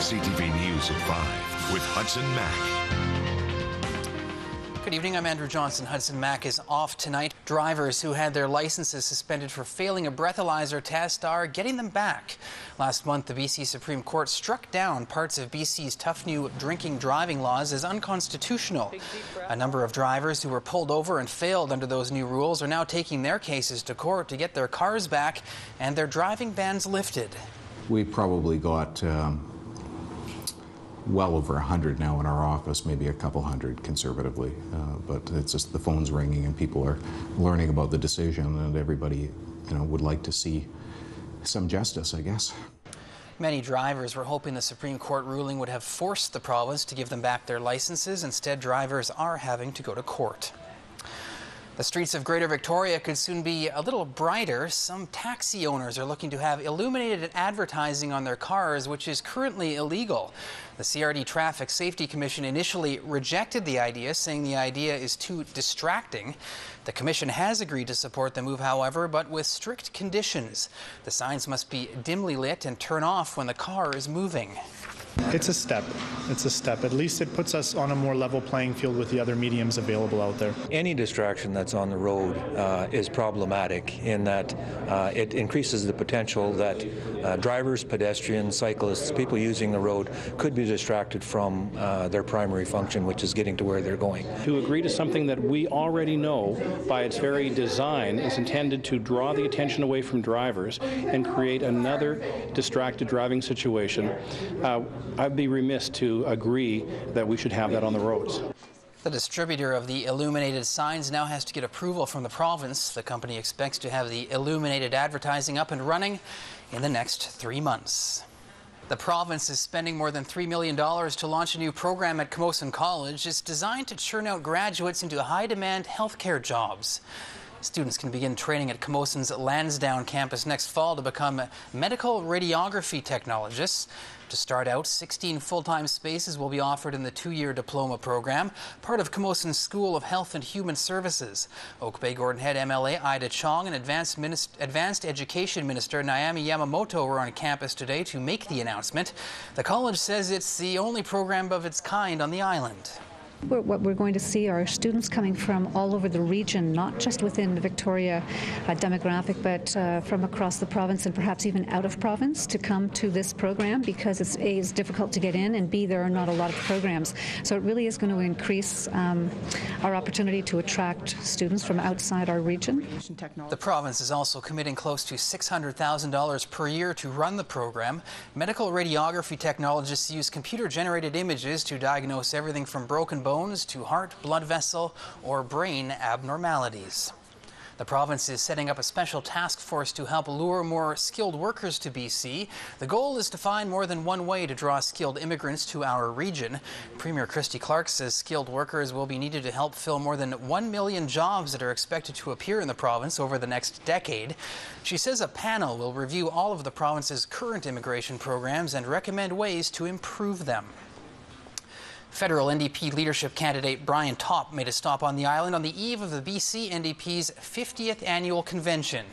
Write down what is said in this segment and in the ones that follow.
CTV News at 5 with Hudson Mack. Good evening, I'm Andrew Johnson. Hudson Mack is off tonight. Drivers who had their licenses suspended for failing a breathalyzer test are getting them back. Last month, the BC Supreme Court struck down parts of BC's tough new drinking driving laws as unconstitutional. A number of drivers who were pulled over and failed under those new rules are now taking their cases to court to get their cars back and their driving bans lifted. We probably got well over 100 now in our office, maybe a couple hundred conservatively, but it's just the phone's ringing and people are learning about the decision, and everybody, would like to see some justice, I guess. Many drivers were hoping the Supreme Court ruling would have forced the province to give them back their licenses. Instead, drivers are having to go to court. The streets of Greater Victoria could soon be a little brighter. Some taxi owners are looking to have illuminated advertising on their cars, which is currently illegal. The CRD Traffic Safety Commission initially rejected the idea, saying the idea is too distracting. The Commission has agreed to support the move, however, but with strict conditions. The signs must be dimly lit and turn off when the car is moving. It's a step. It's a step. At least it puts us on a more level playing field with the other mediums available out there. Any distraction that's on the road is problematic in that it increases the potential that drivers, pedestrians, cyclists, people using the road could be distracted from their primary function, which is getting to where they're going. To agree to something that we already know by its very design is intended to draw the attention away from drivers and create another distracted driving situation, I'd be remiss to agree that we should have that on the roads. The distributor of the illuminated signs now has to get approval from the province. The company expects to have the illuminated advertising up and running in the next 3 months. The province is spending more than $3 million to launch a new program at Camosun College. It's designed to churn out graduates into high-demand healthcare jobs. Students can begin training at Camosun's Lansdowne campus next fall to become medical radiography technologists. To start out, 16 full-time spaces will be offered in the 2-year diploma program, part of Camosun's School of Health and Human Services. Oak Bay-Gordon Head MLA Ida Chong and Advanced Education Minister Naomi Yamamoto were on campus today to make the announcement. The college says it's the only program of its kind on the island. What we're going to see are students coming from all over the region, not just within the Victoria demographic, but from across the province and perhaps even out of province to come to this program because it's A, it's difficult to get in, and B, there are not a lot of programs. So it really is going to increase our opportunity to attract students from outside our region. The province is also committing close to $600,000 per year to run the program. Medical radiography technologists use computer-generated images to diagnose everything from broken bones to heart, blood vessel, or brain abnormalities. The province is setting up a special task force to help lure more skilled workers to BC. The goal is to find more than one way to draw skilled immigrants to our region. Premier Christy Clark says skilled workers will be needed to help fill more than 1 million jobs that are expected to appear in the province over the next decade. She says a panel will review all of the province's current immigration programs and recommend ways to improve them. Federal NDP leadership candidate Brian Topp made a stop on the island on the eve of the BC NDP's 50th annual convention.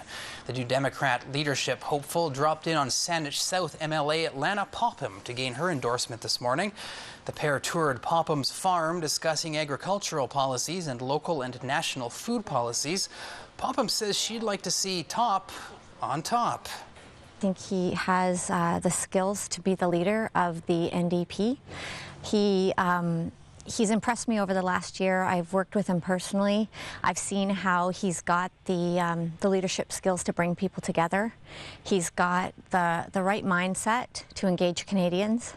The New Democrat leadership hopeful dropped in on Saanich South MLA LANA POPHAM to gain her endorsement this morning. The pair toured POPHAM's farm, discussing agricultural policies and local and national food policies. POPHAM says she'd like to see Topp on top. I think he has the skills to be the leader of the NDP. He's impressed me over the last year. I've worked with him personally. I've seen how he's got the leadership skills to bring people together. He's got the right mindset to engage Canadians.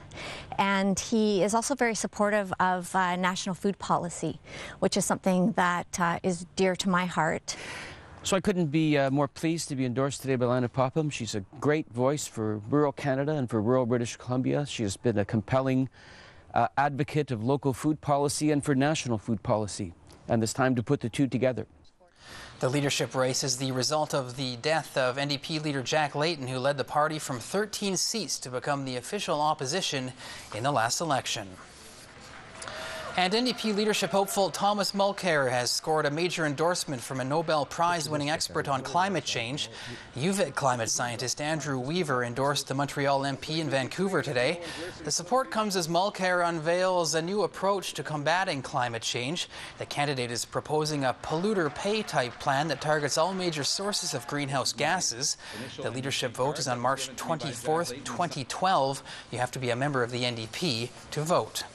And he is also very supportive of national food policy, which is something that is dear to my heart. So I couldn't be more pleased to be endorsed today by LANA POPHAM. She's a great voice for rural Canada and for rural British Columbia. She has been a compelling advocate of local food policy and for national food policy. And it's time to put the two together. The leadership race is the result of the death of NDP leader Jack Layton, who led the party from 13 seats to become the official opposition in the last election. And NDP leadership hopeful Thomas Mulcair has scored a major endorsement from a Nobel Prize-winning expert on climate change. UVic climate scientist Andrew Weaver endorsed the Montreal MP in Vancouver today. The support comes as Mulcair unveils a new approach to combating climate change. The candidate is proposing a polluter pay type plan that targets all major sources of greenhouse gases. The leadership vote is on March 24th, 2012. You have to be a member of the NDP to vote.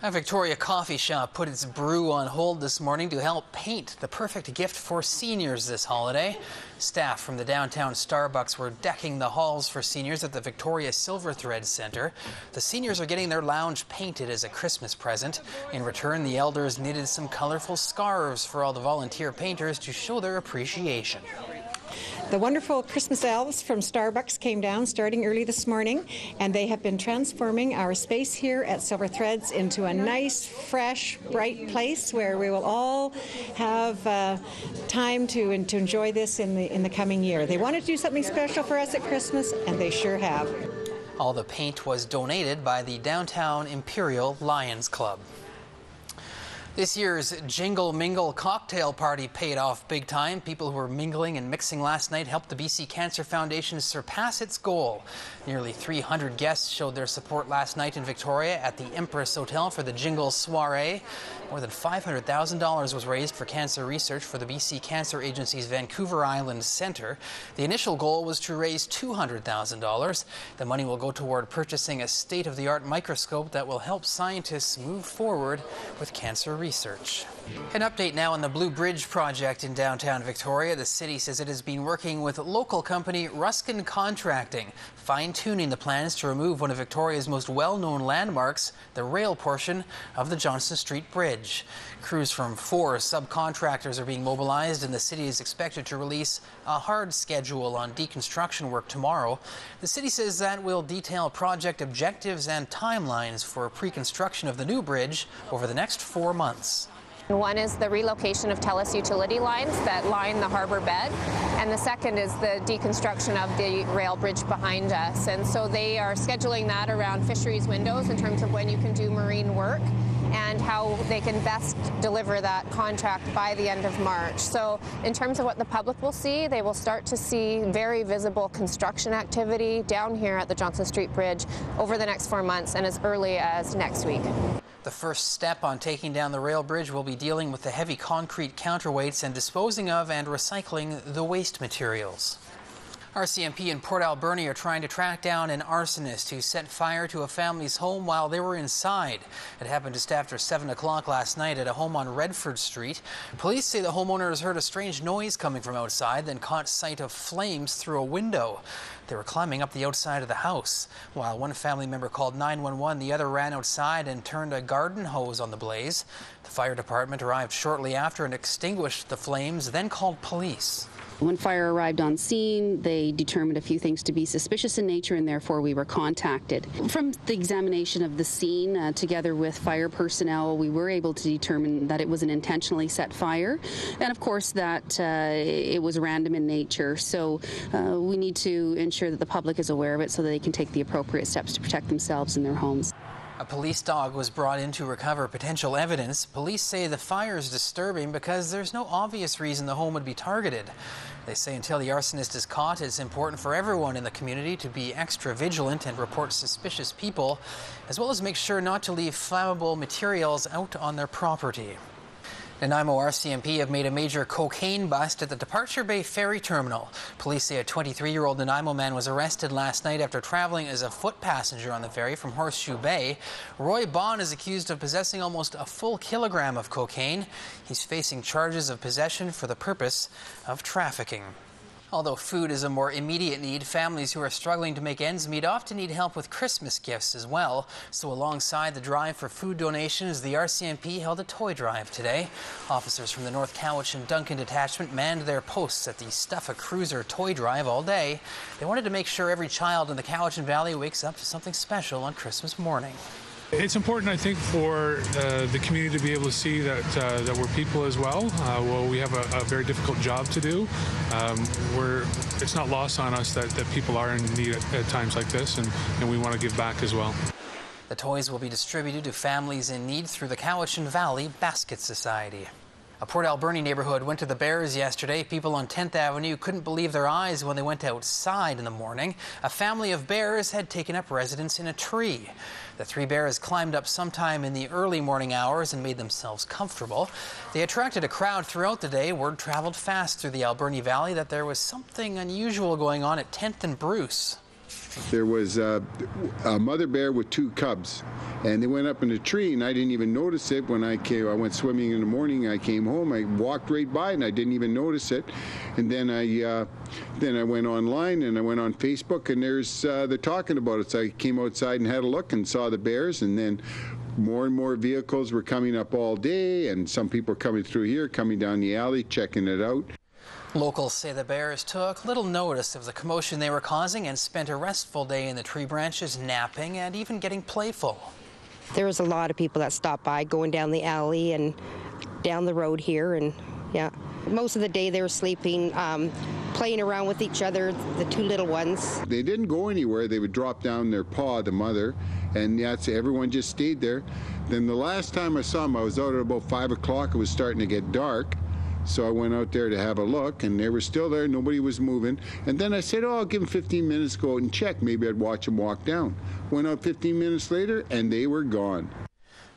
A Victoria coffee shop put its brew on hold this morning to help paint the perfect gift for seniors this holiday. Staff from the downtown Starbucks were decking the halls for seniors at the Victoria Silver Thread Centre. The seniors are getting their lounge painted as a Christmas present. In return, the elders knitted some colorful scarves for all the volunteer painters to show their appreciation. The wonderful Christmas elves from Starbucks came down starting early this morning, and they have been transforming our space here at Silver Threads into a nice, fresh, bright place where we will all have time to enjoy this in the coming year. They wanted to do something special for us at Christmas, and they sure have. All the paint was donated by the Downtown Imperial Lions Club. This year's Jingle Mingle cocktail party paid off big time. People who were mingling and mixing last night helped the BC Cancer Foundation surpass its goal. Nearly 300 guests showed their support last night in Victoria at the Empress Hotel for the Jingle Soiree. More than $500,000 was raised for cancer research for the BC Cancer Agency's Vancouver Island Centre. The initial goal was to raise $200,000. The money will go toward purchasing a state-of-the-art microscope that will help scientists move forward with cancer research. An update now on the Blue Bridge project in downtown Victoria. The city says it has been working with local company Ruskin Contracting, fine-tuning the plans to remove one of Victoria's most well-known landmarks, the rail portion of the Johnston Street Bridge. Crews from 4 subcontractors are being mobilized, and the city is expected to release a hard schedule on deconstruction work tomorrow. The city says that will detail project objectives and timelines for pre-construction of the new bridge over the next 4 months. One is the relocation of TELUS utility lines that line the harbour bed, and the second is the deconstruction of the rail bridge behind us. And so they are scheduling that around fisheries windows in terms of when you can do marine work and how they can best deliver that contract by the end of March. So in terms of what the public will see, they will start to see very visible construction activity down here at the Johnston Street Bridge over the next 4 months and as early as next week. The first step on taking down the rail bridge will be dealing with the heavy concrete counterweights and disposing of and recycling the waste materials. RCMP in Port Alberni are trying to track down an arsonist who set fire to a family's home while they were inside. It happened just after 7 o'clock last night at a home on Redford Street. Police say the homeowners heard a strange noise coming from outside, then caught sight of flames through a window. They were climbing up the outside of the house. While one family member called 911, the other ran outside and turned a garden hose on the blaze. The fire department arrived shortly after and extinguished the flames, then called police. When fire arrived on scene, they determined a few things to be suspicious in nature, and therefore we were contacted. From the examination of the scene, together with fire personnel, we were able to determine that it was an intentionally set fire, and of course that it was random in nature. So we need to ensure that the public is aware of it so that they can take the appropriate steps to protect themselves and their homes. A police dog was brought in to recover potential evidence. Police say the fire is disturbing because there's no obvious reason the home would be targeted. They say until the arsonist is caught, it's important for everyone in the community to be extra vigilant and report suspicious people, as well as make sure not to leave flammable materials out on their property. Nanaimo RCMP have made a major cocaine bust at the Departure Bay Ferry Terminal. Police say a 23-year-old Nanaimo man was arrested last night after traveling as a foot passenger on the ferry from Horseshoe Bay. Roy Bond is accused of possessing almost a full kilogram of cocaine. He's facing charges of possession for the purpose of trafficking. Although food is a more immediate need, families who are struggling to make ends meet often need help with Christmas gifts as well. So alongside the drive for food donations, the RCMP held a toy drive today. Officers from the North Cowichan DUNCAN detachment manned their posts at the Stuff a Cruiser toy drive all day. They wanted to make sure every child in the Cowichan Valley wakes up to something special on Christmas morning. It's important, I think, for the community to be able to see that we're people as well. Well, we have a very difficult job to do. It's not lost on us that people are in need at times like this, and we want to give back as well. The toys will be distributed to families in need through the Cowichan Valley Basket Society. A Port Alberni neighborhood went to the bears yesterday. People on 10th Avenue couldn't believe their eyes when they went outside in the morning. A family of bears had taken up residence in a tree. The 3 bears climbed up sometime in the early morning hours and made themselves comfortable. They attracted a crowd throughout the day. Word traveled fast through the Alberni Valley that there was something unusual going on at 10th and Bruce. There was a mother bear with 2 cubs, and they went up in a tree, and I didn't even notice it when I came. I went swimming in the morning. I came home. I walked right by, and I didn't even notice it. And then I went online and I went on Facebook, and they're talking about it. So I came outside and had a look and saw the bears, and then more and more vehicles were coming up all day, and some people were coming through here, coming down the alley, checking it out. Locals say the bears took little notice of the commotion they were causing and spent a restful day in the tree branches, napping and even getting playful. There was a lot of people that stopped by going down the alley and down the road here, and yeah. Most of the day they were sleeping, playing around with each other, the 2 little ones. They didn't go anywhere. They would drop down their paw, the mother, and that's everyone just stayed there. Then the last time I saw them, I was out at about 5 o'clock. It was starting to get dark. So I went out there to have a look, and they were still there. Nobody was moving. And then I said, oh, I'll give them 15 minutes to go out and check. Maybe I'd watch them walk down. Went out 15 minutes later, and they were gone.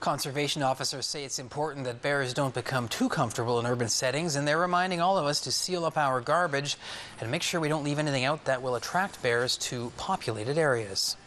Conservation officers say it's important that bears don't become too comfortable in urban settings, and they're reminding all of us to seal up our garbage and make sure we don't leave anything out that will attract bears to populated areas.